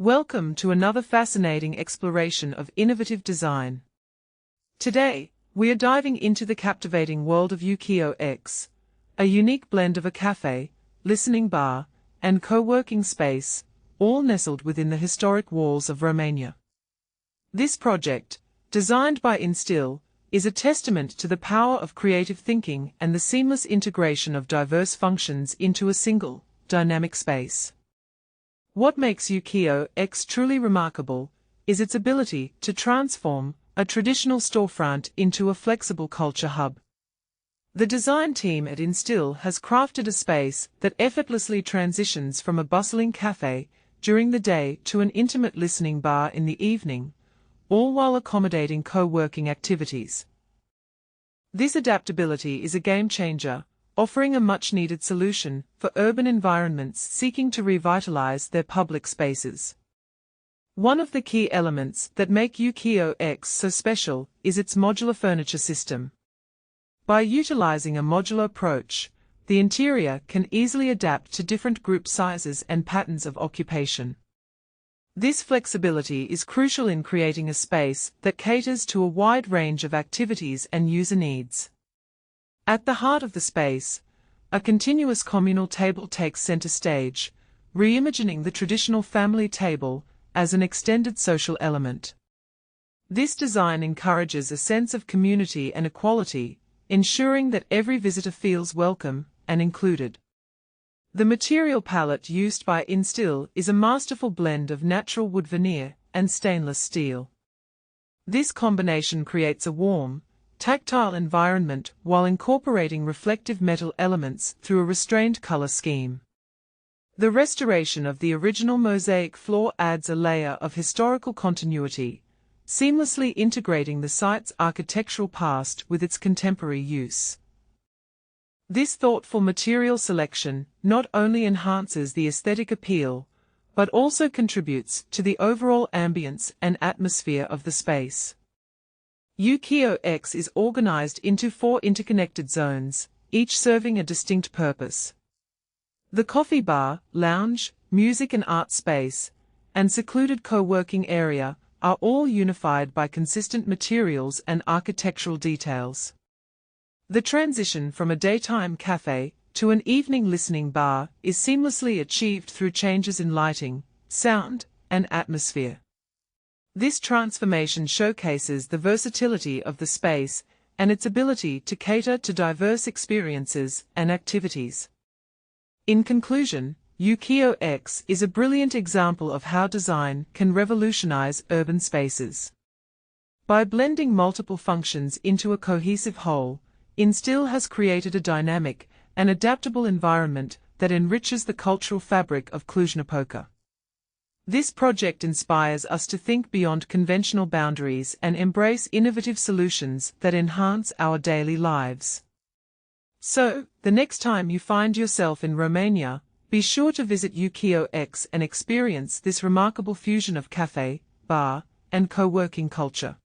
Welcome to another fascinating exploration of innovative design. Today, we are diving into the captivating world of Ukyo X, a unique blend of a cafe, listening bar, and co-working space, all nestled within the historic walls of Romania. This project, designed by Instill, is a testament to the power of creative thinking and the seamless integration of diverse functions into a single, dynamic space. What makes Ukyo X truly remarkable is its ability to transform a traditional storefront into a flexible culture hub. The design team at Instill has crafted a space that effortlessly transitions from a bustling cafe during the day to an intimate listening bar in the evening, all while accommodating co-working activities. This adaptability is a game changer, offering a much-needed solution for urban environments seeking to revitalize their public spaces. One of the key elements that make Ukyo X so special is its modular furniture system. By utilizing a modular approach, the interior can easily adapt to different group sizes and patterns of occupation. This flexibility is crucial in creating a space that caters to a wide range of activities and user needs. At the heart of the space, a continuous communal table takes center stage, reimagining the traditional family table as an extended social element. This design encourages a sense of community and equality, ensuring that every visitor feels welcome and included. The material palette used by Instill is a masterful blend of natural wood veneer and stainless steel. This combination creates a warm, tactile environment while incorporating reflective metal elements through a restrained color scheme. The restoration of the original mosaic floor adds a layer of historical continuity, seamlessly integrating the site's architectural past with its contemporary use. This thoughtful material selection not only enhances the aesthetic appeal, but also contributes to the overall ambience and atmosphere of the space. Ukyo X is organized into 4 interconnected zones, each serving a distinct purpose. The coffee bar, lounge, music and art space, and secluded co-working area are all unified by consistent materials and architectural details. The transition from a daytime cafe to an evening listening bar is seamlessly achieved through changes in lighting, sound, and atmosphere. This transformation showcases the versatility of the space and its ability to cater to diverse experiences and activities. In conclusion, Ukyo X is a brilliant example of how design can revolutionize urban spaces. By blending multiple functions into a cohesive whole, Instill has created a dynamic and adaptable environment that enriches the cultural fabric of Cluj-Napoca. This project inspires us to think beyond conventional boundaries and embrace innovative solutions that enhance our daily lives. So, the next time you find yourself in Romania, be sure to visit Ukyo X and experience this remarkable fusion of cafe, bar, and co-working culture.